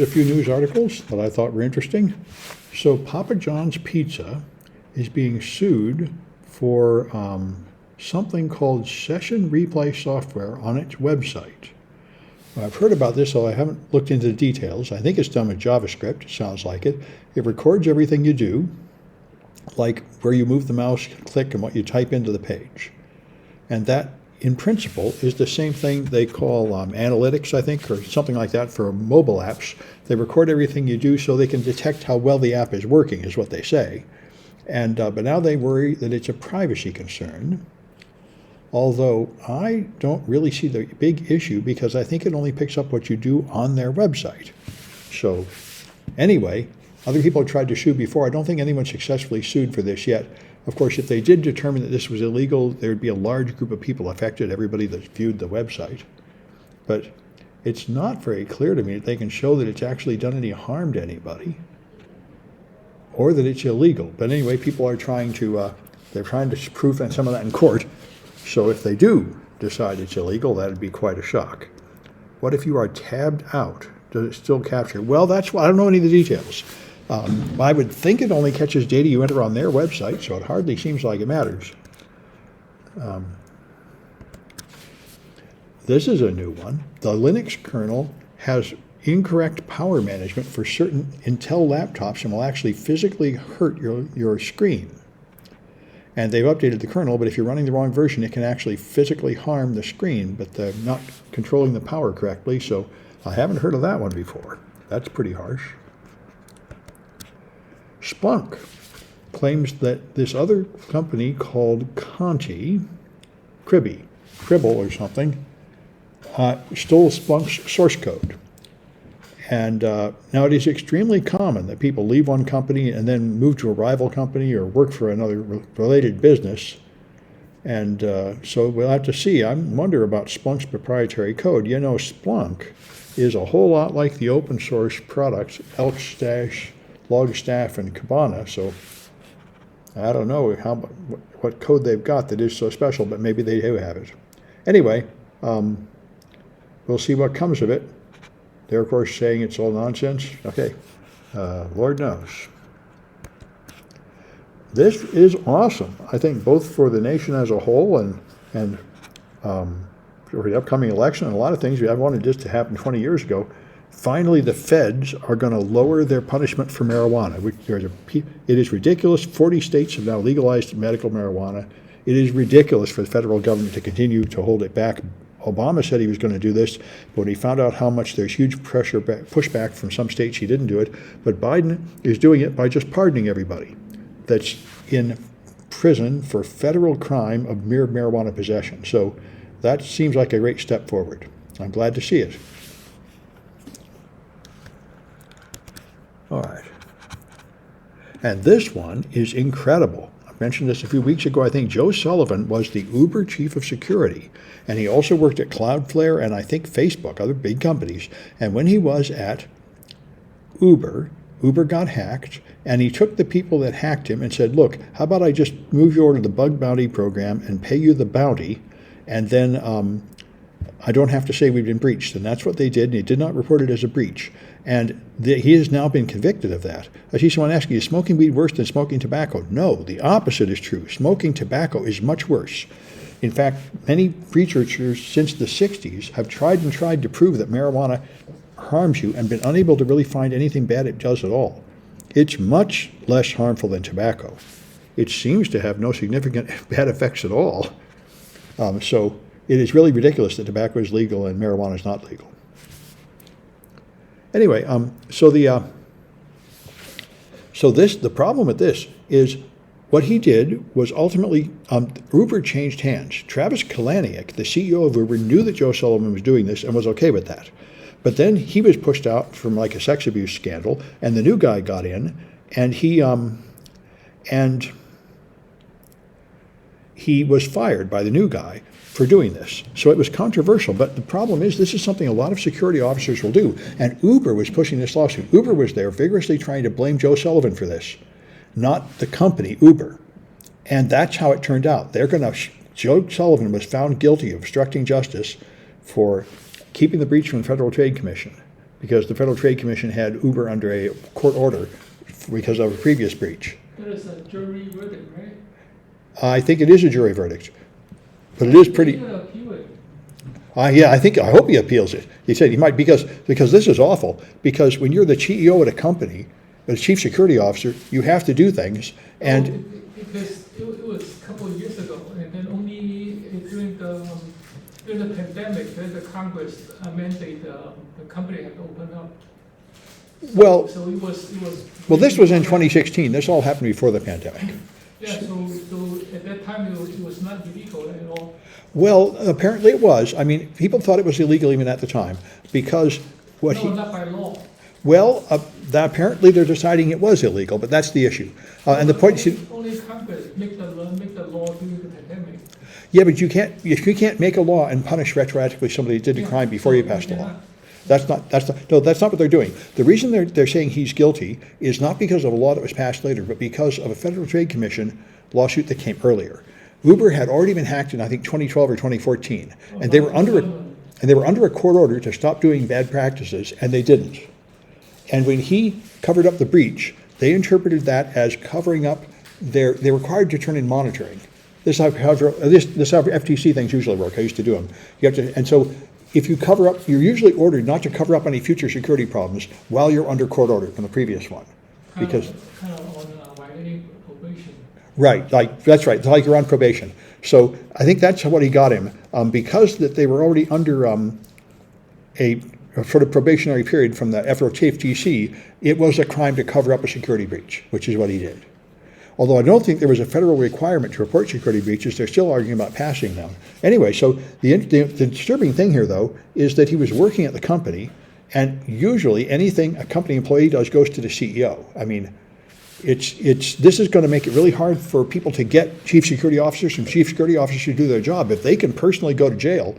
A few news articles that I thought were interesting. So Papa John's Pizza is being sued for something called session replay software on its website. I've heard about this, although I haven't looked into the details. I think it's done with JavaScript, it sounds like it. It records everything you do, like where you move the mouse, click, and what you type into the page. And that, in principle, is the same thing they call analytics, I think, or something like that for mobile apps. They record everything you do so they can detect how well the app is working, is what they say. And but now they worry that it's a privacy concern, although I don't really see the big issue because I think it only picks up what you do on their website. So anyway, other people have tried to sue before. I don't think anyone successfully sued for this yet. Of course, if they did determine that this was illegal, there would be a large group of people affected, everybody that viewed the website. But it's not very clear to me that they can show that it's actually done any harm to anybody or that it's illegal. But anyway, people are trying to, they're trying to prove some of that in court. So if they do decide it's illegal, that'd be quite a shock. What if you are tabbed out? Does it still capture? Well, that's why I don't know any of the details. I would think it only catches data you enter on their website, so it hardly seems like it matters. This is a new one. The Linux kernel has incorrect power management for certain Intel laptops and will actually physically hurt your screen. And they've updated the kernel, but if you're running the wrong version, it can actually physically harm the screen, but they're not controlling the power correctly, so I haven't heard of that one before. That's pretty harsh. Splunk claims that this other company called Cribble or something, stole Splunk's source code. And now it is extremely common that people leave one company and then move to a rival company or work for another related business. And so we'll have to see. I wonder about Splunk's proprietary code. You know, Splunk is a whole lot like the open source products, Elkstash, Logstash, and Kibana. So I don't know what code they've got that is so special, but maybe they do have it. Anyway, we'll see what comes of it. They're, of course, saying it's all nonsense. Okay, Lord knows. This is awesome, I think, both for the nation as a whole and for the upcoming election and a lot of things. I wanted this to happen 20 years ago. Finally, the feds are going to lower their punishment for marijuana. It is ridiculous. 40 states have now legalized medical marijuana. It is ridiculous for the federal government to continue to hold it back. Obama said he was going to do this, but when he found out how much there's huge pushback from some states, he didn't do it. But Biden is doing it by just pardoning everybody that's in prison for federal crime of mere marijuana possession. So that seems like a great step forward. I'm glad to see it. All right. And this one is incredible. I mentioned this a few weeks ago. I think Joe Sullivan was the Uber chief of security, and he also worked at Cloudflare and I think Facebook, other big companies. And when he was at Uber got hacked, and he took the people that hacked him and said, look, how about I just move you over to the bug bounty program and pay you the bounty, and then I don't have to say we've been breached. And that's what they did, and he did not report it as a breach. And he has now been convicted of that. I see someone asking, is smoking weed worse than smoking tobacco? No, the opposite is true. Smoking tobacco is much worse. In fact, many researchers since the 60s have tried to prove that marijuana harms you and been unable to really find anything bad it does at all. It's much less harmful than tobacco. It seems to have no significant bad effects at all. So it is really ridiculous that tobacco is legal and marijuana is not legal. Anyway, the problem with this is what he did was ultimately Uber changed hands. Travis Kalanick, the CEO of Uber, knew that Joe Sullivan was doing this and was okay with that. But then he was pushed out from like a sex abuse scandal, and the new guy got in, and he was fired by the new guy for doing this. So it was controversial, but the problem is this is something a lot of security officers will do, and Uber was pushing this lawsuit. Uber was there vigorously trying to blame Joe Sullivan for this, not the company, Uber. And that's how it turned out. Joe Sullivan was found guilty of obstructing justice for keeping the breach from the Federal Trade Commission. because the Federal Trade Commission had Uber under a court order because of a previous breach. That is a jury verdict, right? I think it is a jury verdict, but it is pretty. He's gonna appeal it. Yeah, I hope he appeals it. He said he might, because this is awful. Because when you're the CEO at a company, the chief security officer, you have to do things, and Because it was a couple of years ago, and then only during the pandemic, then the Congress mandated the company had to open up. well, So it was. well, this was in 2016. This all happened before the pandemic. Yeah, so at that time, it was not illegal at all. Well, apparently it was. I mean, people thought it was illegal even at the time, because what No, he. not by law. Well, apparently they're deciding it was illegal, but that's the issue. And the point is, Only Congress make the law during the pandemic. yeah, but you can't make a law and punish retroactively somebody who did a crime before you passed a law. That's not what they're doing. The reason they're saying he's guilty is not because of a law that was passed later, but because of a Federal Trade Commission lawsuit that came earlier. Uber had already been hacked in, I think, 2012 or 2014, and they were under a court order to stop doing bad practices, and they didn't. And when he covered up the breach, they interpreted that as covering up they're required to turn in monitoring. This is how FTC things usually work. I used to do them. You have to, and so if you cover up, you're usually ordered not to cover up any future security problems while you're under court order from the previous one, because Kind of on violating probation. right, that's right. It's like you're on probation. So I think that's what he got him, because that they were already under a sort of probationary period from the FTC. It was a crime to cover up a security breach, which is what he did. Although I don't think there was a federal requirement to report security breaches, they're still arguing about passing them. Anyway, so the disturbing thing here, though, is that he was working at the company, and usually anything a company employee does goes to the CEO. I mean, this is going to make it really hard for people to get chief security officers and chief security officers to do their job. If they can personally go to jail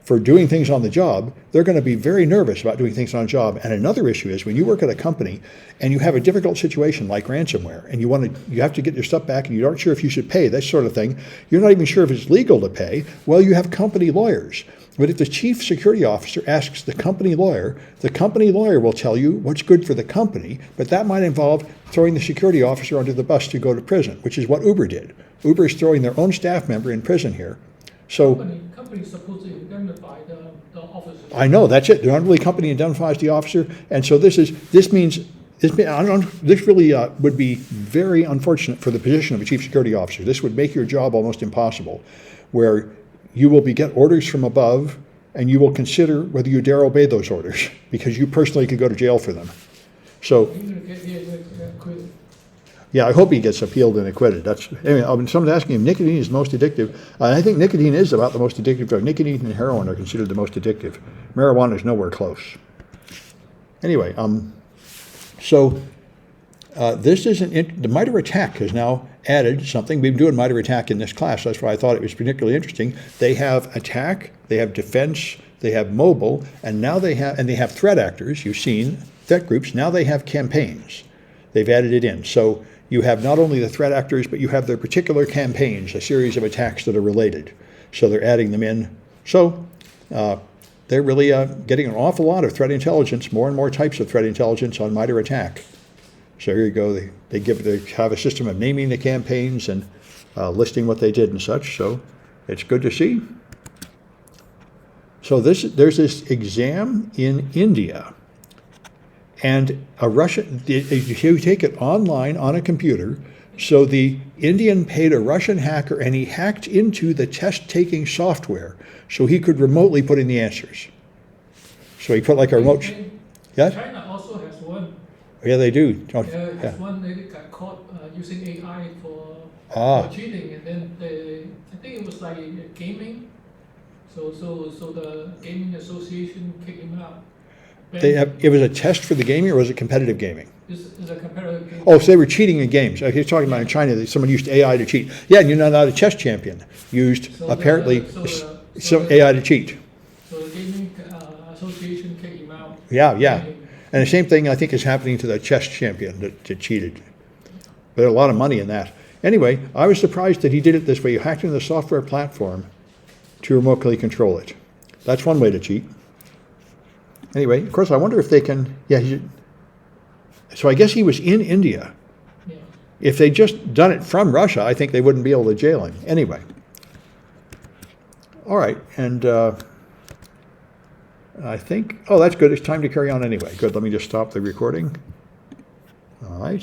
for doing things on the job, they're going to be very nervous about doing things on the job. And another issue is when you work at a company and you have a difficult situation like ransomware, and you have to get your stuff back, and you aren't sure if you should pay, that sort of thing. You're not even sure if it's legal to pay. Well, you have company lawyers. But if the chief security officer asks the company lawyer will tell you what's good for the company, but that might involve throwing the security officer under the bus to go to prison, which is what Uber did. Uber is throwing their own staff member in prison here. So company's supposed to indemnify the officer. I know, that's it. The unruly company indemnifies the officer, and so this really would be very unfortunate for the position of a chief security officer. This would make your job almost impossible, where you will get orders from above, and you will consider whether you dare obey those orders, because you personally could go to jail for them. So, Acquitted. yeah, I hope he gets appealed and acquitted. Anyway, someone's asking if nicotine is the most addictive. I think nicotine is about the most addictive drug. Nicotine and heroin are considered the most addictive. Marijuana is nowhere close. Anyway, this is the MITRE ATT&CK has now added something. We've been doing MITRE ATT&CK in this class. That's why I thought it was particularly interesting. They have attack, they have defense, they have mobile, and now they have threat actors. You've seen threat groups. Now they have campaigns. They've added it in. So you have not only the threat actors, but you have their particular campaigns, a series of attacks that are related. So they're adding them in. So they're really getting an awful lot of threat intelligence, more and more types of threat intelligence on MITRE ATT&CK. So here you go. They have a system of naming the campaigns and listing what they did and such. So it's good to see. So there's this exam in India, and you take it online on a computer. So the Indian paid a Russian hacker, and he hacked into the test-taking software so he could remotely put in the answers. So he put like a remote. Yeah. China also has one. Yeah, they do. Has one they got caught using AI for cheating, and then I think it was like gaming. So the gaming association kicked him out. It was a test for the gaming, or was it competitive gaming? It's a competitive game. Oh, so they were cheating in games. He was talking about in China that someone used AI to cheat. Yeah, and you're not a chess champion. Used apparently AI to cheat. So the gaming association kicked him out. Yeah. And the same thing I think is happening to the chess champion that cheated. There's a lot of money in that. Anyway, I was surprised that he did it this way. You hacked into the software platform to remotely control it. That's one way to cheat. Anyway, of course, I wonder if they can, yeah, so I guess he was in India. Yeah. If they just done it from Russia, I think they wouldn't be able to jail him. Anyway. All right, and I think, oh, that's good. It's time to carry on anyway. Good, let me just stop the recording. All right.